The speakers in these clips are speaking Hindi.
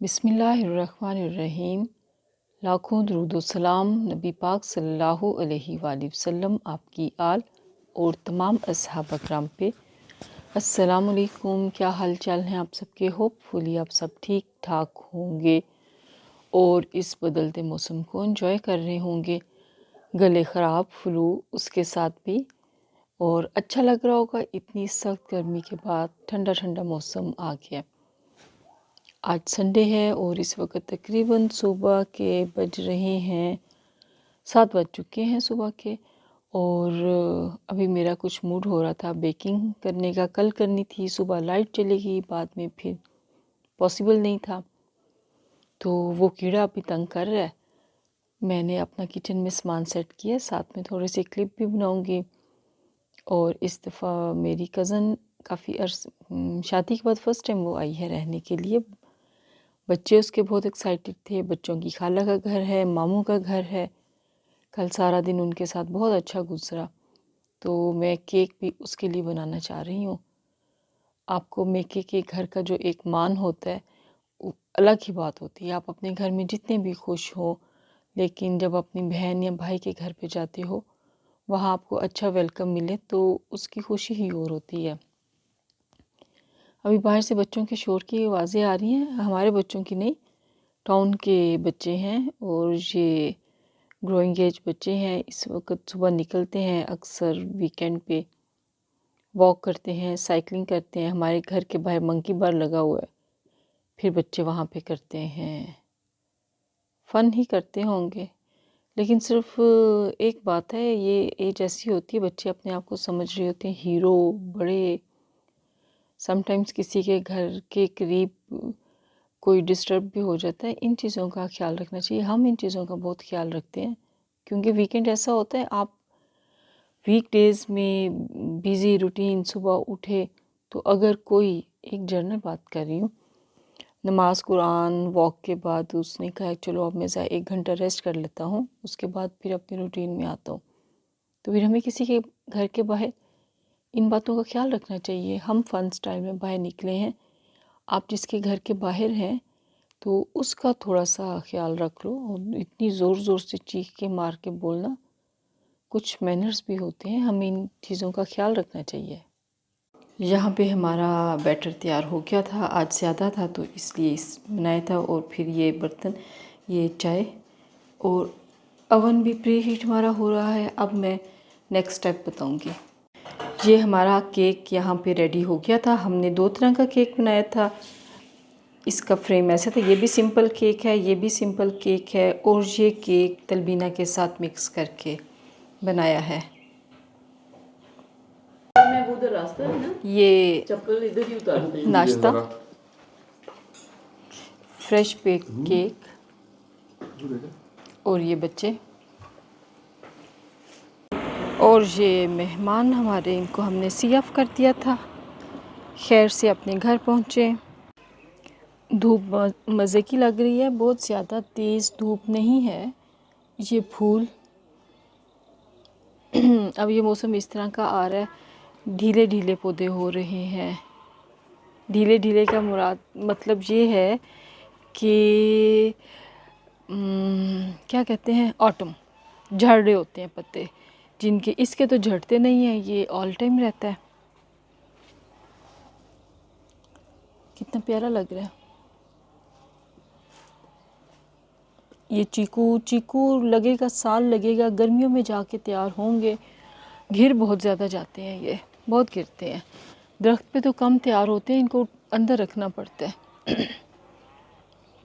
बिस्मिल्लाहिर्रहमानिर्रहीम। लाखों दरूद व सलाम नबी पाक सल्लल्लाहु अलैहि वसल्लम आपकी आल और तमाम असहाब अकराम पे। अस्सलाम वालेकुम। क्या हाल चाल हैं आप सबके? होपफुली आप सब ठीक ठाक होंगे और इस बदलते मौसम को एंजॉय कर रहे होंगे। गले ख़राब, फ्लू उसके साथ भी, और अच्छा लग रहा होगा। इतनी सख्त गर्मी के बाद ठंडा ठंडा मौसम आ गया। आज संडे है और इस वक्त तकरीबन सुबह के बज रहे हैं 7 बज चुके हैं सुबह के। और अभी मेरा कुछ मूड हो रहा था बेकिंग करने का। कल करनी थी, सुबह लाइट चली गई, बाद में फिर पॉसिबल नहीं था, तो वो कीड़ा अभी तंग कर रहा है। मैंने अपना किचन में सामान सेट किया, साथ में थोड़े से क्लिप भी बनाऊंगी। और इस दफ़ा मेरी कज़न काफ़ी शादी के बाद फ़र्स्ट टाइम वो आई है रहने के लिए। बच्चे उसके बहुत एक्साइटेड थे। बच्चों की खाला का घर है, मामू का घर है। कल सारा दिन उनके साथ बहुत अच्छा गुजरा। तो मैं केक भी उसके लिए बनाना चाह रही हूँ। आपको मेके के घर का जो एक मान होता है वो अलग ही बात होती है। आप अपने घर में जितने भी खुश हो, लेकिन जब अपनी बहन या भाई के घर पे जाते हो, वहाँ आपको अच्छा वेलकम मिले तो उसकी खुशी ही और होती है। अभी बाहर से बच्चों के शोर की आवाज़ें आ रही हैं। हमारे बच्चों की नहीं, टाउन के बच्चे हैं और ये ग्रोइंग एज बच्चे हैं। इस वक्त सुबह निकलते हैं, अक्सर वीकेंड पे वॉक करते हैं, साइकिलिंग करते हैं। हमारे घर के बाहर मंकी बार लगा हुआ है, फिर बच्चे वहाँ पे करते हैं, फ़न ही करते होंगे। लेकिन सिर्फ एक बात है, ये एज ऐसी होती है, बच्चे अपने आप को समझ रहे होते हैं हीरो बड़े। समटाइम्स किसी के घर के करीब कोई डिस्टर्ब भी हो जाता है। इन चीज़ों का ख्याल रखना चाहिए। हम इन चीज़ों का बहुत ख्याल रखते हैं, क्योंकि वीकेंड ऐसा होता है, आप वीक डेज़ में बिज़ी रूटीन सुबह उठे तो अगर कोई, एक जनरल बात कर रही हूँ, नमाज कुरान वॉक के बाद उसने कहा चलो अब मैं 1 घंटा रेस्ट कर लेता हूँ, उसके बाद फिर अपनी रूटीन में आता हूँ, तो फिर हमें किसी के घर के बाहर इन बातों का ख्याल रखना चाहिए। हम फ़न स्टाइल में बाहर निकले हैं, आप जिसके घर के बाहर हैं तो उसका थोड़ा सा ख्याल रख लो। और इतनी ज़ोर ज़ोर से चीख के मार के बोलना, कुछ मैनर्स भी होते हैं, हमें इन चीज़ों का ख्याल रखना चाहिए। यहाँ पे हमारा बैटर तैयार हो गया था, आज ज़्यादा था तो इसलिए इस बनाया था। और फिर ये बर्तन, ये चाय, और अवन भी प्री हीट हमारा हो रहा है। अब मैं नेक्स्ट स्टेप बताऊँगी। ये हमारा केक यहाँ पे रेडी हो गया था। हमने 2 तरह का केक बनाया था। इसका फ्रेम ऐसा था, ये भी सिंपल केक है, ये भी सिंपल केक है, और ये केक तलबीना के साथ मिक्स करके बनाया है। उधर रास्ता है ना, ये चप्पल इधर ही उतार दे। नाश्ता, फ्रेश बेक केक, और ये बच्चे, और ये मेहमान हमारे, इनको हमने सी ऑफ कर दिया था, खैर से अपने घर पहुँचे। धूप मज़े की लग रही है, बहुत ज़्यादा तेज़ धूप नहीं है। ये फूल अब ये मौसम इस तरह का आ रहा है, ढीले ढीले पौधे हो रहे हैं। ढीले ढीले का मुराद मतलब ये है कि क्या कहते हैं, ऑटम, झड़ रहे होते हैं पत्ते जिनके, इसके तो झड़ते नहीं हैं, ये ऑल टाइम रहता है। कितना प्यारा लग रहा है। ये चीकू, चीकू लगेगा, साल लगेगा, गर्मियों में जाके तैयार होंगे। घिर बहुत ज़्यादा जाते हैं, ये बहुत गिरते हैं। दरख्त पे तो कम तैयार होते हैं, इनको अंदर रखना पड़ता है।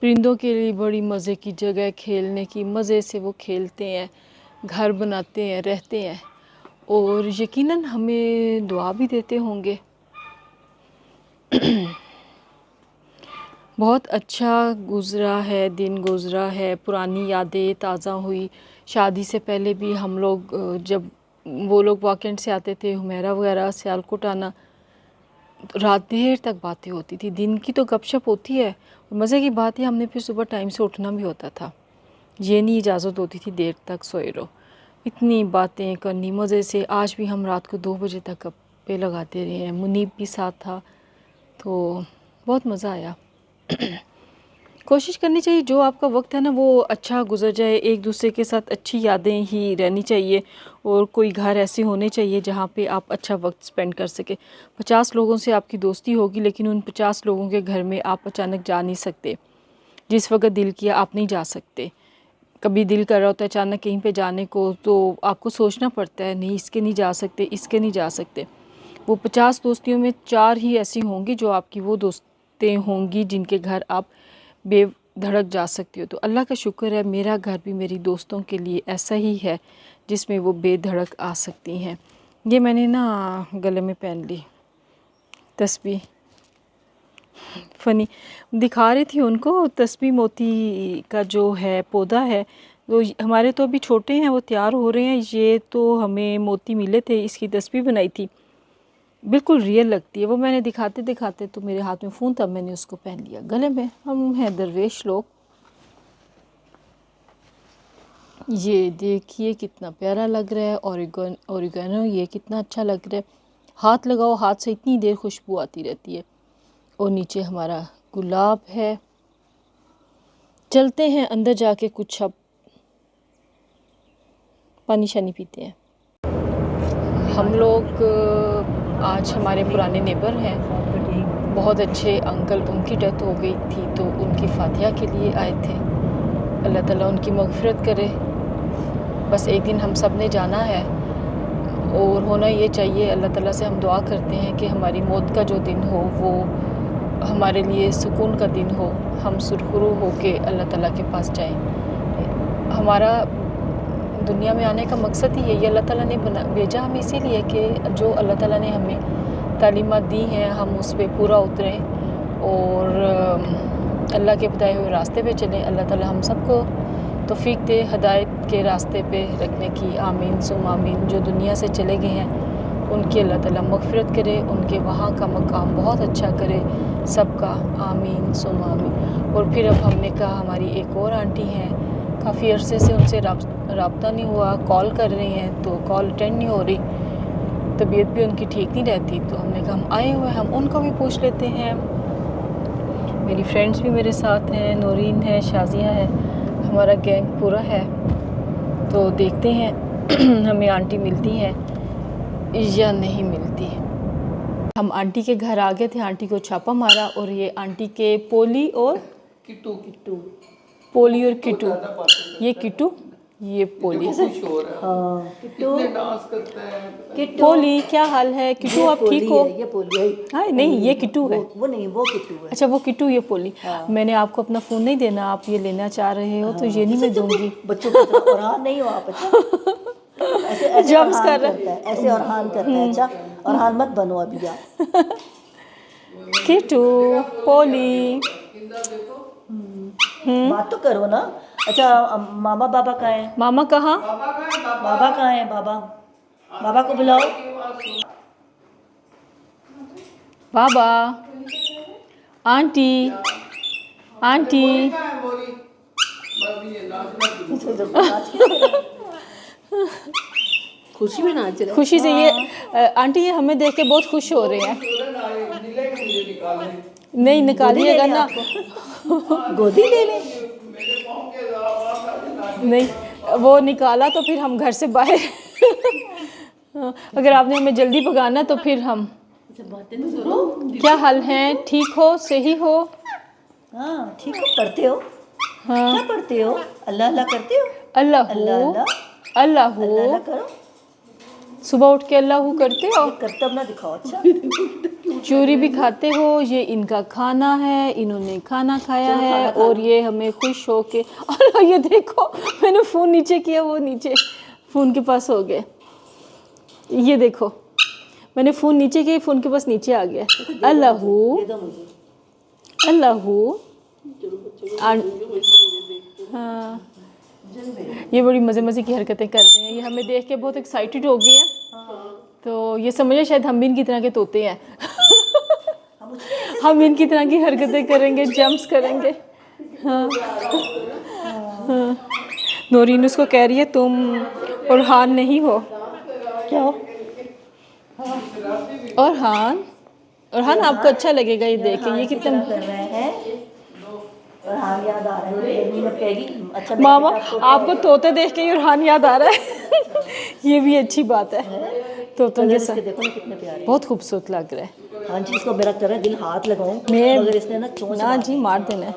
परिंदों के लिए बड़ी मज़े की जगह, खेलने की, मज़े से वो खेलते हैं, घर बनाते हैं, रहते हैं, और यकीनन हमें दुआ भी देते होंगे। बहुत अच्छा गुज़रा है, दिन गुज़रा है, पुरानी यादें ताज़ा हुई। शादी से पहले भी हम लोग, जब वो लोग वीकेंड से आते थे, हुमेरा वगैरह, सियालकोट आना, तो रात देर तक बातें होती थी। दिन की तो गपशप होती है, और मज़े की बात है हमने फिर सुबह टाइम से उठना भी होता था। ये नहीं इजाज़त होती थी देर तक सोए रहो। इतनी बातें करनी मज़े से। आज भी हम रात को 2 बजे तक गप्पे लगाते रहे हैं। मुनीब भी साथ था, तो बहुत मज़ा आया। कोशिश करनी चाहिए जो आपका वक्त है ना वो अच्छा गुजर जाए, एक दूसरे के साथ अच्छी यादें ही रहनी चाहिए और कोई घर ऐसे होने चाहिए जहाँ पे आप अच्छा वक्त स्पेंड कर सके। 50 लोगों से आपकी दोस्ती होगी लेकिन उन 50 लोगों के घर में आप अचानक जा नहीं सकते। जिस वक्त दिल किया आप नहीं जा सकते। कभी दिल कर रहा होता है अचानक कहीं पे जाने को तो आपको सोचना पड़ता है नहीं इसके नहीं जा सकते, इसके नहीं जा सकते। वो 50 दोस्तियों में 4 ही ऐसी होंगी जो आपकी वो दोस्तें होंगी जिनके घर आप बेधड़क जा सकती हो। तो अल्लाह का शुक्र है मेरा घर भी मेरी दोस्तों के लिए ऐसा ही है जिसमें वो बेधड़क आ सकती हैं। ये मैंने ना गले में पहन ली तस्बीह, फ़नी दिखा रही थी उनको। तस्बीह मोती का जो है पौधा है तो हमारे तो अभी छोटे हैं, वो तैयार हो रहे हैं। ये तो हमें मोती मिले थे, इसकी तस्बीह बनाई थी, बिल्कुल रियल लगती है। वो मैंने दिखाते दिखाते तो मेरे हाथ में फ़ोन था, मैंने उसको पहन लिया गले में। हम हैं दरवेश लोग। ये देखिए कितना प्यारा लग रहा है ओरिगेनो, ये कितना अच्छा लग रहा है। हाथ लगाओ, हाथ से इतनी देर खुशबू आती रहती है। और नीचे हमारा गुलाब है। चलते हैं अंदर जाके कुछ अब पानी शानी पीते हैं। हम लोग आज हमारे पुराने नेबर हैं, बहुत अच्छे अंकल, उनकी डेथ हो गई थी तो उनकी फातिहा के लिए आए थे। अल्लाह ताला उनकी मग़फ़िरत करे। बस एक दिन हम सब ने जाना है और होना ये चाहिए। अल्लाह ताला से हम दुआ करते हैं कि हमारी मौत का जो दिन हो वो हमारे लिए सुकून का दिन हो, हम सुरखुरू हो के अल्लाह ताला के पास जाएं। हमारा दुनिया में आने का मकसद ही यही अल्लाह ताला ने भेजा हमें इसीलिए कि जो अल्लाह ताला ने हमें तालीमात दी हैं हम उस पर पूरा उतरें और अल्लाह के बताए हुए रास्ते पे चलें। अल्लाह ताला हम सबको तौफीक दे हिदायत के रास्ते पे रखने की, आमीन सुम आमीन। जो दुनिया से चले गए हैं उनकी अल्लाह ताला मग़फ़िरत करे, उनके वहाँ का मकाम बहुत अच्छा करे सबका, आमीन सुम आमीन। और फिर अब हमने कहा हमारी एक और आंटी हैं, काफ़ी अरसे से उनसे राब्ता नहीं हुआ, कॉल कर रही हैं तो कॉल अटेंड नहीं हो रही, तबीयत भी उनकी ठीक नहीं रहती। तो हमने कहा हम आए हुए हम उनको भी पूछ लेते हैं। मेरी फ्रेंड्स भी मेरे साथ हैं, नूरीन है, शाजिया है, हमारा गैंग पूरा है। तो देखते हैं हमें आंटी मिलती हैं या नहीं मिलती। हम आंटी के घर आ गए थे, आंटी को छापा मारा और ये आंटी के पोली और किट्टू किट्टू पोली और किट्टू, ये किट्टू ये पोली। किट्टू डांस करता है। किट्टू पोली क्या हाल है? किट्टू आप ठीक हो? ये पोली है। हाँ नहीं ये किट्टू है। वो नहीं, वो किट्टू है। अच्छा वो किट्टू ये पोली। मैंने आपको अपना फ़ोन नहीं देना, आप ये लेना चाह रहे हो तो ये नहीं मैं दूंगी। बच्चों को और हाँ नहीं हो आप अच्छा ऐसे ऐसे जम्स कर रहा है, ऐसे और हान करता है। अच्छा और हान मत बनो अभी आप। किट्टू पोली बात तो करो ना। अच्छा मामा बाबा कहाँ हैं? मामा कहाँ? बाबा कहाँ हैं? बाबा बाबा को बुलाओ। बाबा, आंटी, आंटी। खुशी में नाच रहे। खुशी से ये आंटी ये हमें देख के बहुत खुश हो रहे हैं। नहीं निकालिएगा ना, गोदी ले ले। नहीं वो निकाला तो फिर हम घर से बाहर अगर आपने हमें जल्दी भगाना तो फिर हम। क्या हाल है? ठीक हो? सही हो? हाँ ठीक हो? पढ़ते हो? हाँ। क्या पढ़ते हो? अल्लाह अल्लाह करते हो? अल्लाह अल्लाह अल्लाह अल्लाह करो। सुबह उठ के अल्लाह करते हो? करतब ना दिखाओ। अच्छा चूरी भी खाते हो? ये इनका खाना है, इन्होंने खाना खाया है और ये हमें खुश हो के अल्लाह ये देखो मैंने फ़ोन नीचे किया, वो नीचे फ़ोन के पास हो गए। ये देखो मैंने फ़ोन नीचे किया, फ़ोन के पास नीचे आ गया। अल्लाह अल्लाह हाँ ये बड़ी मज़े मज़े की हरकतें कर रहे हैं। ये हमें देख के बहुत एक्साइटेड हो गए हैं। तो ये समझे शायद हम भी इनकी तरह के तोते हैं हम इनकी तरह की हरकतें करेंगे, जंप्स करेंगे। हाँ हाँ नूरीन उसको कह रही है तुम ओरहान नहीं हो। क्या हो? ओरहान आपको अच्छा लगेगा ये देख के। ये कितना कर रहे हैं। और हाँ रुहान याद आ रहा है, मम्मी मत कहेगी अच्छा मेरा मामा बेटा तोता आपको तोते देख के ही रुहान याद आ रहा है। ये भी अच्छी बात है, तोतों कलर के इसके साथ देखो ना कितने प्यारे हैं। बहुत खूबसूरत लग रहा है। हाँ जी, इसको मेरा कर दिल हाथ लगाऊं मैं मगर इसने ना चोंच ना मार जी दी। मार देना है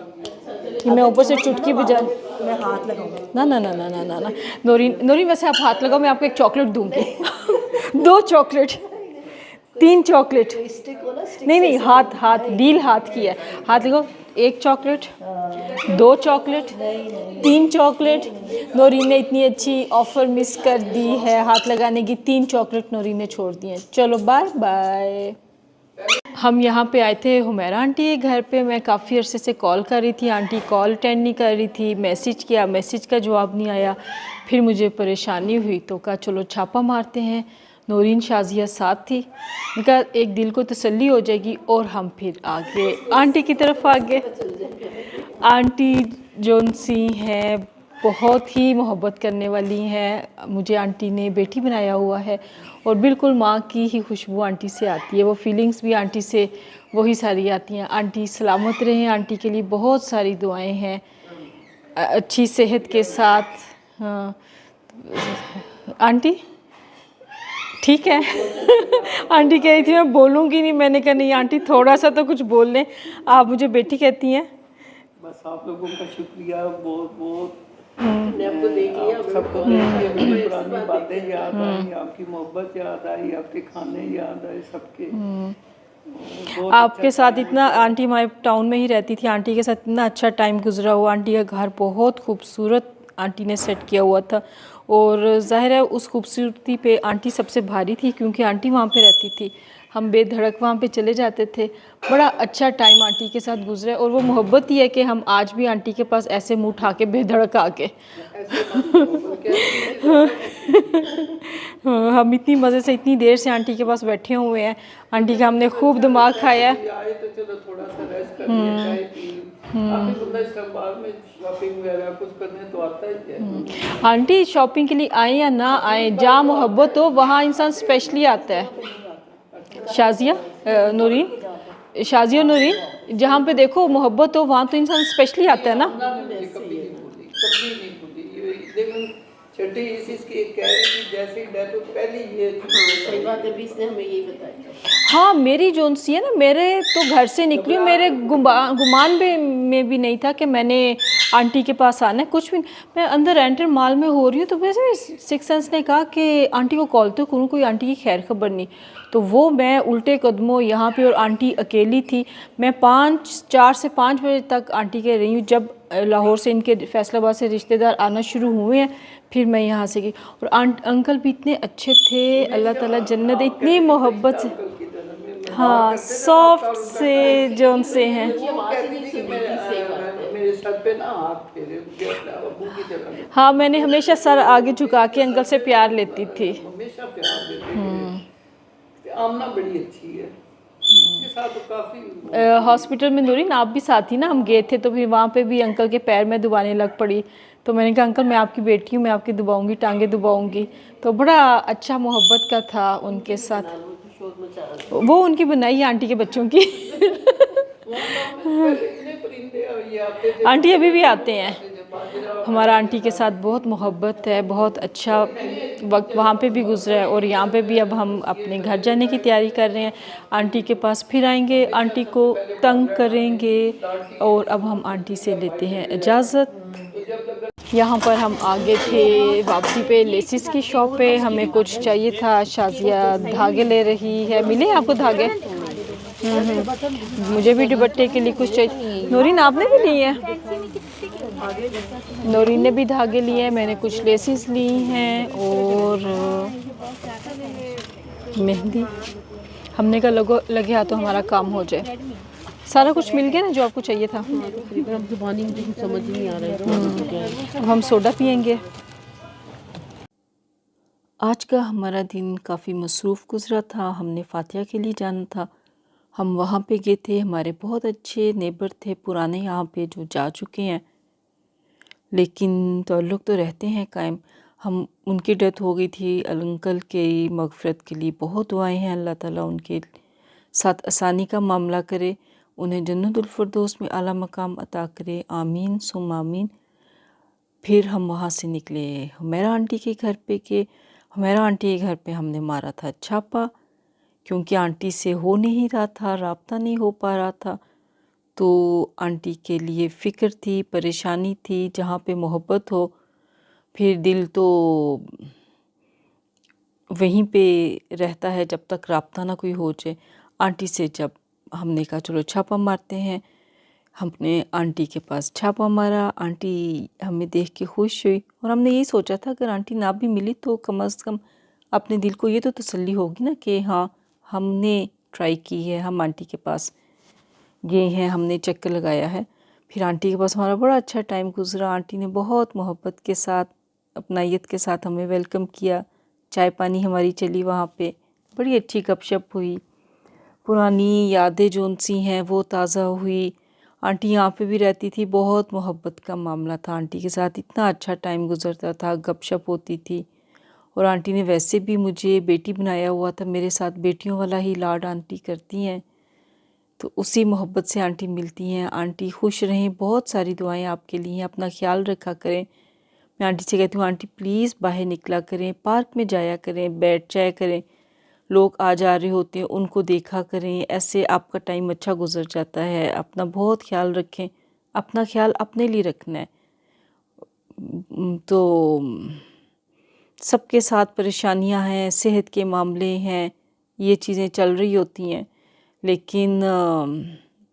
कि मैं ऊपर से चुटकी बजा। मैं हाथ लगाऊं। ना ना ना ना ना ना ना नौरीन, नौरीन वैसे आप हाथ लगाओ, मैं आपको एक चॉकलेट दूंगी। 2 चॉकलेट, 3 चॉकलेट, स्टिक हो ना, स्टिक नहीं से नहीं ऐसे हाथ हाथ डील हाथ की है। हाथ लगाओ, 1 चॉकलेट, 2 चॉकलेट, 3 चॉकलेट। नौरीन ने इतनी अच्छी ऑफ़र मिस कर दी है हाथ लगाने की, 3 चॉकलेट नौरीन ने छोड़ दी हैं। चलो बाय बाय। हम यहाँ पे आए थे हुमैरा आंटी के घर पे। मैं काफ़ी अरसे से कॉल कर रही थी, आंटी कॉल अटेंड नहीं कर रही थी, मैसेज किया, मैसेज का जवाब नहीं आया। फिर मुझे परेशानी हुई तो कहा चलो छापा मारते हैं। नौरीन शाजिया साथ थी, मैंने कहा एक दिल को तसल्ली हो जाएगी और हम फिर आगे आंटी की तरफ आ गए। आंटी जोनसी हैं, बहुत ही मोहब्बत करने वाली हैं। मुझे आंटी ने बेटी बनाया हुआ है और बिल्कुल माँ की ही खुशबू आंटी से आती है, वो फीलिंग्स भी आंटी से वही सारी आती हैं। आंटी सलामत रहें, आंटी के लिए बहुत सारी दुआएं हैं, अच्छी सेहत के साथ। हाँ आंटी ठीक है। आंटी कह रही थी मैं बोलूँगी नहीं, मैंने कहा नहीं आंटी थोड़ा सा तो कुछ बोल लें। आप मुझे बेटी कहती हैं। बस आप लोगों का शुक्रिया बहुत बहुत। आपको देख लिया, सबको देख के मुझे पुरानी बातें याद आई, आपकी मोहब्बत याद आई, आपके खाने याद आए सबके। बहुत आपके साथ इतना, आंटी हमारे टाउन में ही रहती थी, आंटी के साथ इतना अच्छा टाइम गुजरा हुआ। आंटी का घर बहुत खूबसूरत आंटी ने सेट किया हुआ था और ज़ाहिर है उस खूबसूरती पे आंटी सबसे भारी थी क्योंकि आंटी वहाँ पे रहती थी। हम बेधड़क वहाँ पे चले जाते थे। बड़ा अच्छा टाइम आंटी के साथ गुजरा और वो मोहब्बत ही है कि हम आज भी आंटी के पास ऐसे मुँह उठा के बेधड़क आके हाँ, हम इतनी मज़े से इतनी देर से आंटी के पास बैठे हुए हैं। आंटी का हमने खूब दिमाग खाया है। आए तो चलो थोड़ा सा रेस्ट कर लिया, चाय पी। आपके बंदा इस्लामाबाद में शॉपिंग वगैरह कुछ करने तो आता ही है। आंटी शॉपिंग के लिए आए या ना आए, जहाँ मोहब्बत हो वहाँ इंसान स्पेशली आता है। शाजिया नूरीन, शाजिया नूरीन, जहाँ पे देखो मोहब्बत हो वहाँ तो इंसान स्पेशली आता है ना। कभी नहीं भूली, कभी नहीं भूली। देखो छठी इसी की कह रही थी जैसे डेथ पहली ये सही बात है, भी इसने हमें यही बताया। हाँ मेरी जोनसी है ना, मेरे तो घर से निकली हूँ, मेरे गुमान में भी नहीं था कि मैंने आंटी के पास आना है, कुछ भी। मैं अंदर एंटर माल में हो रही हूँ तो वैसे सिक्स सेंस ने कहा कि आंटी को कॉल तो करूँ, कोई आंटी की खैर खबर नहीं। तो वो मैं उल्टे कदमों यहाँ पे और आंटी अकेली थी। मैं 4 से 5 बजे तक आंटी के रही हूँ। जब लाहौर से इनके फैसलाबाद से रिश्तेदार आना शुरू हुए हैं फिर मैं यहाँ से गई। और अंकल भी इतने अच्छे थे, अल्लाह ताला जन्नत, इतनी मोहब्बत से, हाँ सॉफ्ट से जोन से हैं। मेरे सर पे ना हाथ फेरे अबू की तरह, हाँ मैंने हमेशा सर आगे झुका के अंकल से प्यार लेती थी। हमेशा प्यार देते थे। आमना बड़ी अच्छी है, उसके साथ तो काफी। हॉस्पिटल में नूरीन आप भी साथ ही ना, हम गए थे तो फिर वहाँ पे भी अंकल के पैर में दुबाने लग पड़ी। तो मैंने कहा अंकल मैं आपकी बेटी हूँ, मैं आपकी दुबाऊंगी, टांगे दुबाऊंगी। तो बड़ा अच्छा मोहब्बत का था उनके साथ। वो उनकी बनाई है आंटी के बच्चों की। आंटी अभी भी आते हैं। हमारा आंटी के साथ बहुत मोहब्बत है, बहुत अच्छा वक्त वहाँ पे भी गुजरा है और यहाँ पे भी। अब हम अपने घर जाने की तैयारी कर रहे हैं, आंटी के पास फिर आएंगे, आंटी को तंग करेंगे और अब हम आंटी से लेते हैं इजाज़त। यहाँ पर हम आगे थे वापसी पे लेसिस की शॉप पे, हमें कुछ चाहिए था। शाजिया धागे ले रही है, मिले आपको धागे? मुझे भी दुपट्टे के लिए कुछ चाहिए। नूरीन आपने भी लिए हैं? नूरीन ने भी धागे लिए हैं, मैंने कुछ लेसिस ली हैं और मेहंदी। हमने कहा लगे हाथों हमारा काम हो जाए। सारा कुछ मिल गया ना जो आपको चाहिए था। अब जुबानी मुझे कुछ समझ ही नहीं आ रहा है। अब हम सोडा पियेंगे। आज का हमारा दिन काफ़ी मसरूफ़ गुजरा था। हमने फातिहा के लिए जाना था, हम वहाँ पे गए थे। हमारे बहुत अच्छे नेबर थे पुराने यहाँ पे जो जा चुके हैं, लेकिन ताल्लुक़ तो रहते हैं कायम। हम उनकी डेथ हो गई थी, अंकल के मग़फ़िरत के लिए बहुत दुआएं हैं, अल्लाह ताला उनके साथ आसानी का मामला करे। उन्हें जन्नतुल फिरदौस में आला मकाम अता करे, आमीन सुम आमीन। फिर हम वहाँ से निकले हुमैरा आंटी के घर पे के हुमैरा आंटी के घर पे हमने मारा था छापा, क्योंकि आंटी से हो नहीं रहा था, राब्ता नहीं हो पा रहा था। तो आंटी के लिए फ़िक्र थी, परेशानी थी। जहाँ पे मोहब्बत हो फिर दिल तो वहीं पे रहता है जब तक राब्ता ना कोई हो जाए। आंटी से जब हमने कहा चलो छापा मारते हैं, हमने आंटी के पास छापा मारा। आंटी हमें देख के खुश हुई और हमने यही सोचा था अगर आंटी ना भी मिली तो कम से कम अपने दिल को ये तो तसल्ली होगी ना कि हाँ हमने ट्राई की है, हम आंटी के पास गए हैं, हमने चक्कर लगाया है। फिर आंटी के पास हमारा बड़ा अच्छा टाइम गुजरा। आंटी ने बहुत मोहब्बत के साथ, अपनायत के साथ हमें वेलकम किया। चाय पानी हमारी चली वहाँ पे, बड़ी अच्छी गपशप हुई। पुरानी यादें जोन सी हैं वो ताज़ा हुई। आंटी यहाँ पे भी रहती थी, बहुत मोहब्बत का मामला था आंटी के साथ, इतना अच्छा टाइम गुजरता था, गपशप होती थी। और आंटी ने वैसे भी मुझे बेटी बनाया हुआ था, मेरे साथ बेटियों वाला ही लाड आंटी करती हैं, तो उसी मोहब्बत से आंटी मिलती हैं। आंटी खुश रहें, बहुत सारी दुआएं आपके लिए हैं, अपना ख्याल रखा करें। मैं आंटी से कहती हूँ आंटी प्लीज़ बाहर निकला करें, पार्क में जाया करें, बैठ जाया करें, लोग आ जा रहे होते हैं उनको देखा करें, ऐसे आपका टाइम अच्छा गुजर जाता है। अपना बहुत ख्याल रखें, अपना ख्याल अपने लिए रखना है। तो सबके साथ परेशानियां हैं, सेहत के मामले हैं, ये चीज़ें चल रही होती हैं, लेकिन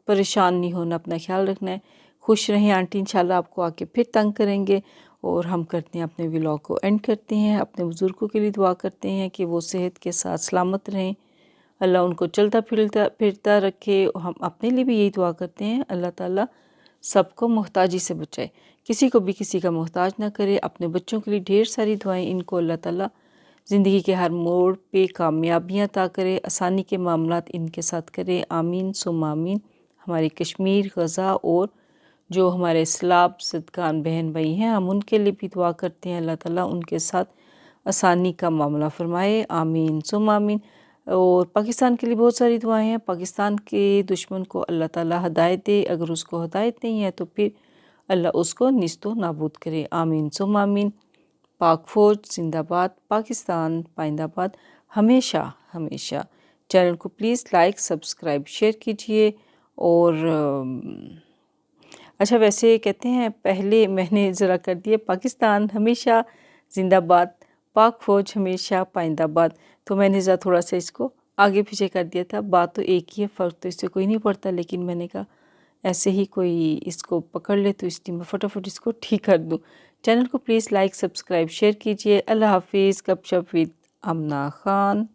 परेशान नहीं होना, अपना ख्याल रखना है। खुश रहें आंटी, इंशाल्लाह आपको आके फिर तंग करेंगे। और हम करते हैं अपने व्लॉग को एंड करते हैं। अपने बुज़ुर्गों के लिए दुआ करते हैं कि वो सेहत के साथ सलामत रहें, अल्लाह उनको चलता फिरता रखे। हम अपने लिए भी यही दुआ करते हैं, अल्लाह ताला सबको मोहताजी से बचाए, किसी को भी किसी का मोहताज ना करे। अपने बच्चों के लिए ढेर सारी दुआएं, इनको अल्लाह ताला ज़िंदगी के हर मोड़ पे कामयाबियाँ अता करे, आसानी के मामलात इनके साथ करे, आमीन सुम आमीन। हमारे कश्मीर, गज़ा और जो हमारे इस्लाम सदकान बहन भाई हैं, हम उनके लिए भी दुआ करते हैं, अल्लाह ताला उनके साथ आसानी का मामला फरमाए, आमीन सुम आमीन। और पाकिस्तान के लिए बहुत सारी दुआएं हैं। पाकिस्तान के दुश्मन को अल्लाह ताला हदायत दे, अगर उसको हदायत नहीं है तो फिर अल्लाह उसको निस्तो नाबूद करे, आमीन सुम आमीन। पाक फ़ौज जिंदाबाद, पाकिस्तान पाइंदाबाद, हमेशा हमेशा। चैनल को प्लीज़ लाइक सब्सक्राइब शेयर कीजिए। और अच्छा वैसे कहते हैं पहले मैंने ज़रा कर दिया पाकिस्तान हमेशा जिंदाबाद, पाक फ़ौज हमेशा पाइंदाबाद, तो मैंने ज़रा थोड़ा सा इसको आगे पीछे कर दिया था। बात तो एक ही है, फ़र्क तो इससे कोई नहीं पड़ता, लेकिन मैंने कहा ऐसे ही कोई इसको पकड़ ले तो इसलिए मैं फटाफट इसको ठीक कर दूँ। चैनल को प्लीज़ लाइक सब्सक्राइब शेयर कीजिए। अल्लाह हाफिज़। गपशप विद आमना खान।